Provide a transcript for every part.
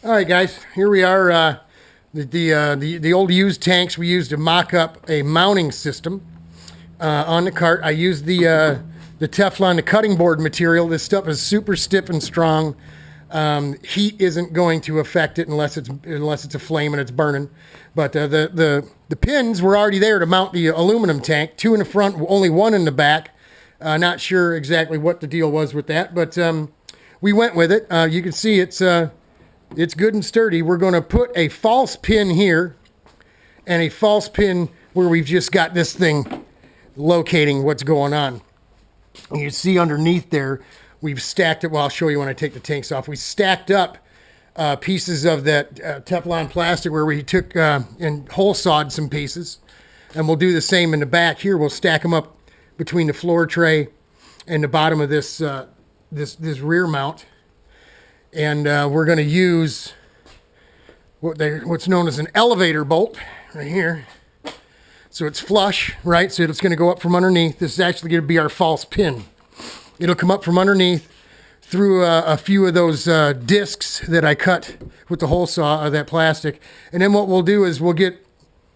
All right, guys, here we are. The old used tanks we used to mock up a mounting system on the cart. I used the Teflon, the cutting board material. This stuff is super stiff and strong. Heat isn't going to affect it unless it's a flame and it's burning. But the pins were already there to mount the aluminum tank. Two in the front, only one in the back. Not sure exactly what the deal was with that, but we went with it. You can see it's good and sturdy. We're going to put a false pin here and a false pin where we've just got this thing locating what's going on. And you see underneath there, we've stacked it. Well, I'll show you when I take the tanks off. We stacked up pieces of that Teflon plastic where we took and hole sawed some pieces. And we'll do the same in the back here. We'll stack them up between the floor tray and the bottom of this rear mount. And we're going to use what's known as an elevator bolt right here. So it's flush, right? So it's going to go up from underneath. This is actually going to be our false pin. It'll come up from underneath through a few of those discs that I cut with the hole saw of that plastic. And then what we'll do is we'll get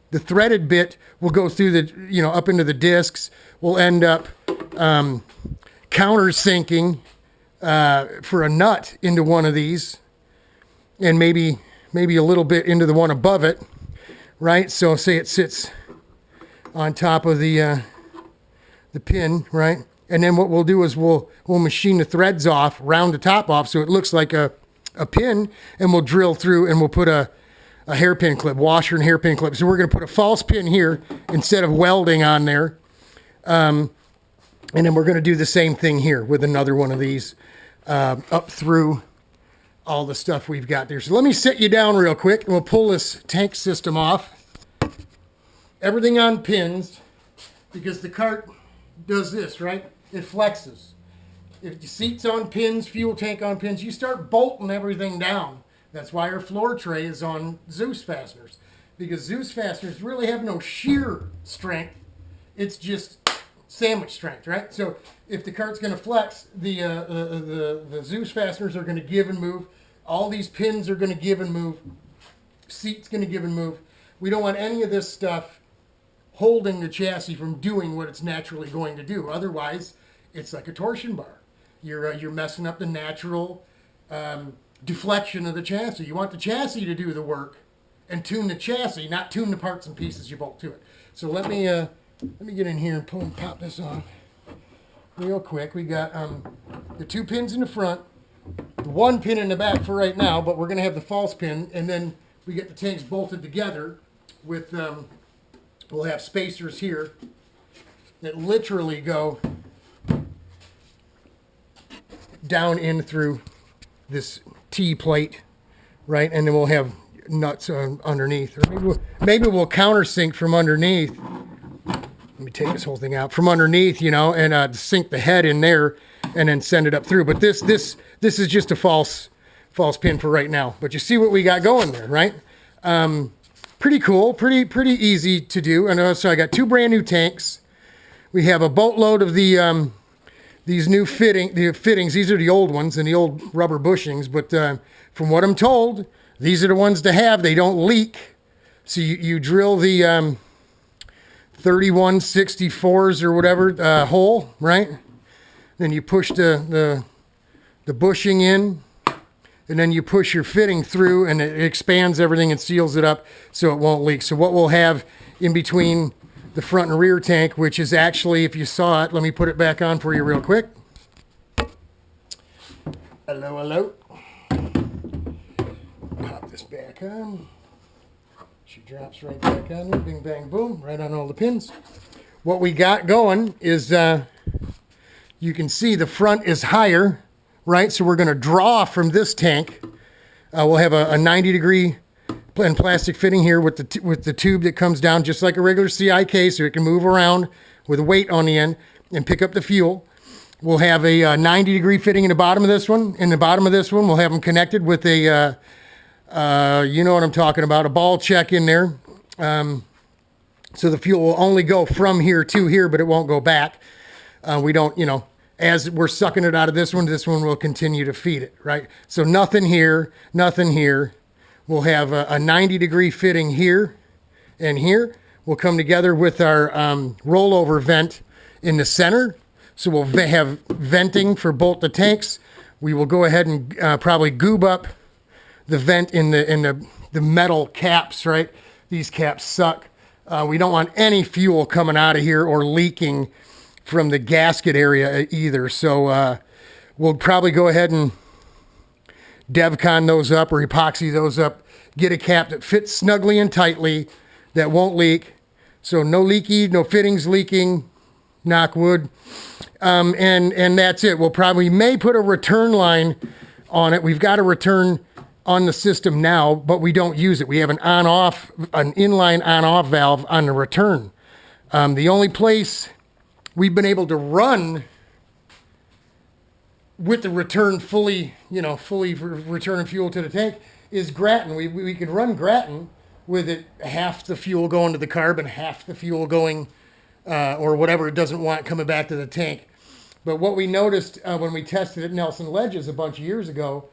the threaded bit. We'll go through up into the discs. We'll end up countersinking for a nut into one of these, and maybe a little bit into the one above it, right? So say it sits on top of the pin, right? And then what we'll do is we'll machine the threads off, round the top off, so it looks like a pin, and we'll drill through and we'll put a hairpin clip, washer and hairpin clip. So we're going to put a false pin here instead of welding on there. And then we're going to do the same thing here with another one of these up through all the stuff we've got there. So let me sit you down real quick and we'll pull this tank system off. Everything on pins, because the cart does this, right? It flexes. If the seat's on pins, fuel tank on pins, you start bolting everything down. That's why our floor tray is on Zeus fasteners, because Zeus fasteners really have no shear strength. It's just sandwich strength, right? So if the cart's going to flex, the Zeus fasteners are going to give and move. All these pins are going to give and move. Seat's going to give and move. We don't want any of this stuff holding the chassis from doing what it's naturally going to do. Otherwise, it's like a torsion bar. You're messing up the natural deflection of the chassis. You want the chassis to do the work and tune the chassis, not tune the parts and pieces you bolt to it. So let me get in here and pop this off real quick. We got the two pins in the front, the one pin in the back for right now, but we're going to have the false pin, and then we get the tanks bolted together with, we'll have spacers here that literally go down in through this T plate, right? And then we'll have nuts underneath, or maybe we'll countersink from underneath. Let me take this whole thing out from underneath, and sink the head in there, and then send it up through. But this is just a false pin for right now. But you see what we got going there, right? Pretty cool, pretty easy to do. And so I got two brand new tanks. We have a boatload of these new fittings. These are the old ones and the old rubber bushings. But from what I'm told, these are the ones to have. They don't leak. So you drill the 3164s or whatever hole, right? Then you push the bushing in, and then you push your fitting through, and it expands everything and seals it up so it won't leak. So what we'll have in between the front and rear tank, which is actually, if you saw it, let me put it back on for you real quick. Hello. Pop this back on. She drops right back on there. Bing, bang, boom. Right on all the pins. What we got going is, you can see the front is higher, right? So we're going to draw from this tank. We'll have a 90-degree plastic fitting here with the tube that comes down just like a regular CIK, so it can move around with a weight on the end and pick up the fuel. We'll have a 90-degree fitting in the bottom of this one. In the bottom of this one, we'll have them connected with a you know what I'm talking about, a ball check in there. So the fuel will only go from here to here, but it won't go back. We don't, as we're sucking it out of this one will continue to feed it, right? So nothing here, nothing here. We'll have a 90-degree fitting here and here. We'll come together with our rollover vent in the center. So we'll have venting for both the tanks. We will go ahead and probably goob up the vent in the metal caps, right? These caps suck. We don't want any fuel coming out of here or leaking from the gasket area either. So we'll probably go ahead and DevCon those up or epoxy those up. Get a cap that fits snugly and tightly, that won't leak. So no leaky, no fittings leaking, knock wood. And that's it. We may put a return line on it. We've got a return on the system now, but we don't use it. We have an inline on-off valve on the return. The only place we've been able to run with the return fully returning fuel to the tank is Grattan. We could run Grattan with it, half the fuel going to the carb and half the fuel going, or whatever it doesn't want coming back to the tank. But what we noticed when we tested at Nelson Ledges a bunch of years ago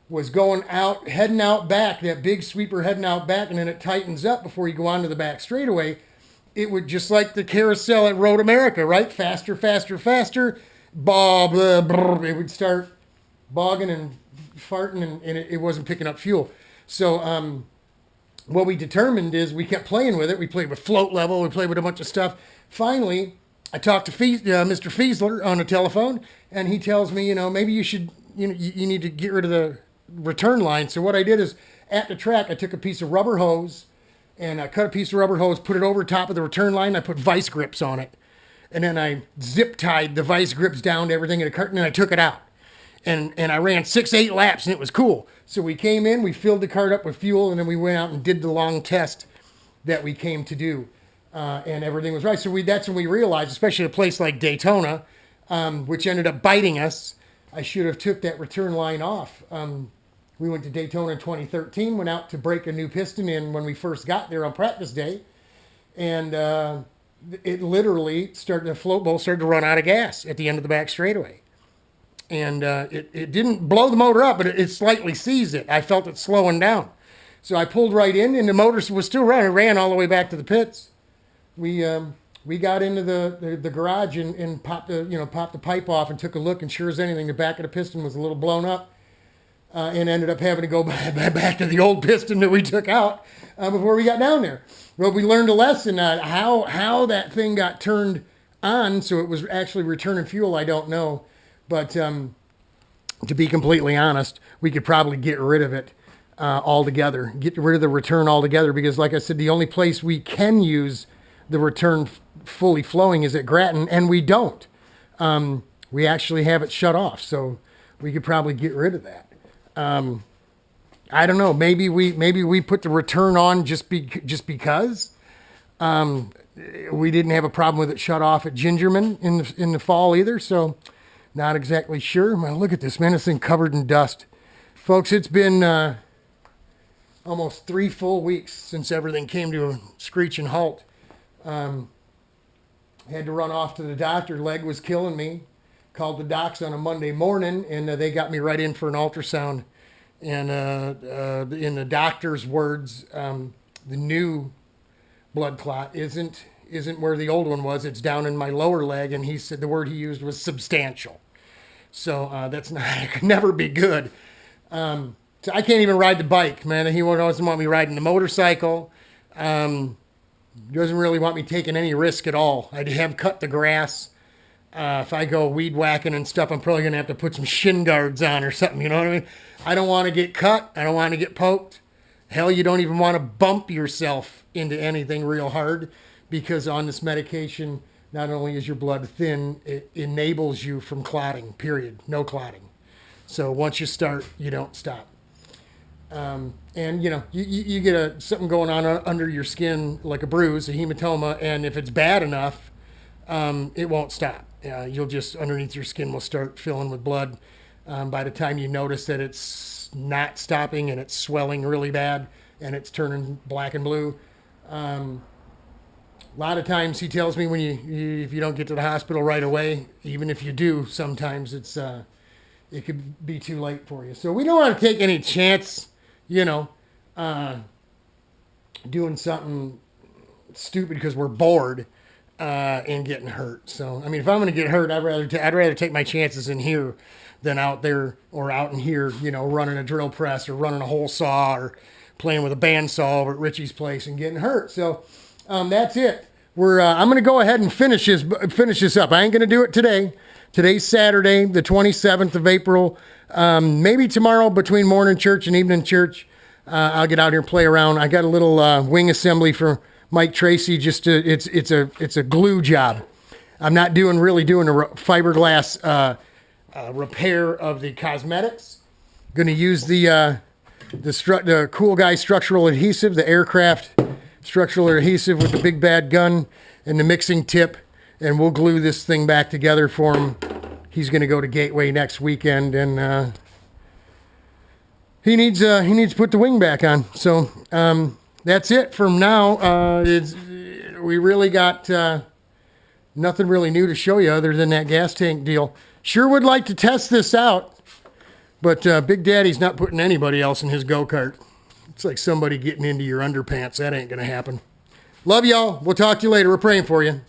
was heading out back, that big sweeper heading out back, and then it tightens up before you go onto the back straightaway. It would, just like the carousel at Road America, right? Faster, faster, faster. Bob, it would start bogging and farting, and it wasn't picking up fuel. So what we determined is we kept playing with it. We played with float level. We played with a bunch of stuff. Finally, I talked to Mr. Fiesler on the telephone, and he tells me, maybe you should, you need to get rid of the return line. So what I did is, at the track, I took a piece of rubber hose, and I cut a piece of rubber hose, put it over top of the return line. I put vice grips on it. And then I zip tied the vice grips down to everything in a cart, and then I took it out. And I ran 6-8 laps, and it was cool. So we came in, we filled the cart up with fuel, and then we went out and did the long test that we came to do. And everything was right. So that's when we realized, especially at a place like Daytona, which ended up biting us, I should have took that return line off. We went to Daytona in 2013, went out to break a new piston in when we first got there on practice day. And it literally the float bowl started to run out of gas at the end of the back straightaway. And it didn't blow the motor up, but it slightly seized it. I felt it slowing down. So I pulled right in, and the motor was still running. It ran all the way back to the pits. We got into the garage and popped the pipe off and took a look, and sure as anything, the back of the piston was a little blown up, and ended up having to go back to the old piston that we took out before we got down there. Well, we learned a lesson. How that thing got turned on, so it was actually returning fuel, I don't know. But to be completely honest, we could probably get rid of it altogether, get rid of the return altogether, because like I said, the only place we can use the return fully flowing is at Grattan, and we don't. We actually have it shut off, so we could probably get rid of that. I don't know. Maybe we put the return on just because. We didn't have a problem with it shut off at Gingerman in the fall either, so not exactly sure. Man, look at this, man. This thing covered in dust. Folks, it's been almost 3 full weeks since everything came to a screeching halt. Had to run off to the doctor. Leg was killing me. Called the docs on a Monday morning, and they got me right in for an ultrasound. And in the doctor's words, the new blood clot isn't where the old one was. It's down in my lower leg, and he said the word he used was substantial. So that's not, it could never be good. So I can't even ride the bike, man. He doesn't want me riding the motorcycle. Doesn't really want me taking any risk at all. I have cut the grass. If I go weed whacking and stuff, I'm probably going to have to put some shin guards on or something, you know what I mean? I don't want to get cut. I don't want to get poked. Hell, you don't even want to bump yourself into anything real hard, because on this medication, not only is your blood thin, it enables you from clotting, period. No clotting. So once you start, you don't stop. And you get something going on under your skin, like a bruise, a hematoma, and if it's bad enough, it won't stop. You'll just, underneath your skin will start filling with blood. By the time you notice that it's not stopping and it's swelling really bad and it's turning black and blue, A lot of times he tells me if you don't get to the hospital right away, even if you do, sometimes it could be too late for you. So we don't want to take any chance, you know, doing something stupid because we're bored and getting hurt. So I mean, if I'm going to get hurt, I'd rather take my chances in here than out there or out in here, you know, running a drill press or running a hole saw or playing with a bandsaw over at Richie's place and getting hurt. So that's it. I'm going to go ahead and finish this up. I ain't going to do it today. Today's Saturday, the 27th of April. Maybe tomorrow between morning church and evening church, I'll get out here and play around. I got a little wing assembly for Mike Tracy. It's a glue job. I'm not really doing a fiberglass repair of the cosmetics. Going to use the Cool Guy structural adhesive, the aircraft structural adhesive with the big bad gun and the mixing tip, and we'll glue this thing back together for him. He's going to go to Gateway next weekend, and he needs to put the wing back on. So that's it from now. We really got nothing really new to show you other than that gas tank deal. Sure would like to test this out, but Big Daddy's not putting anybody else in his go-kart. It's like somebody getting into your underpants. That ain't going to happen. Love y'all. We'll talk to you later. We're praying for you.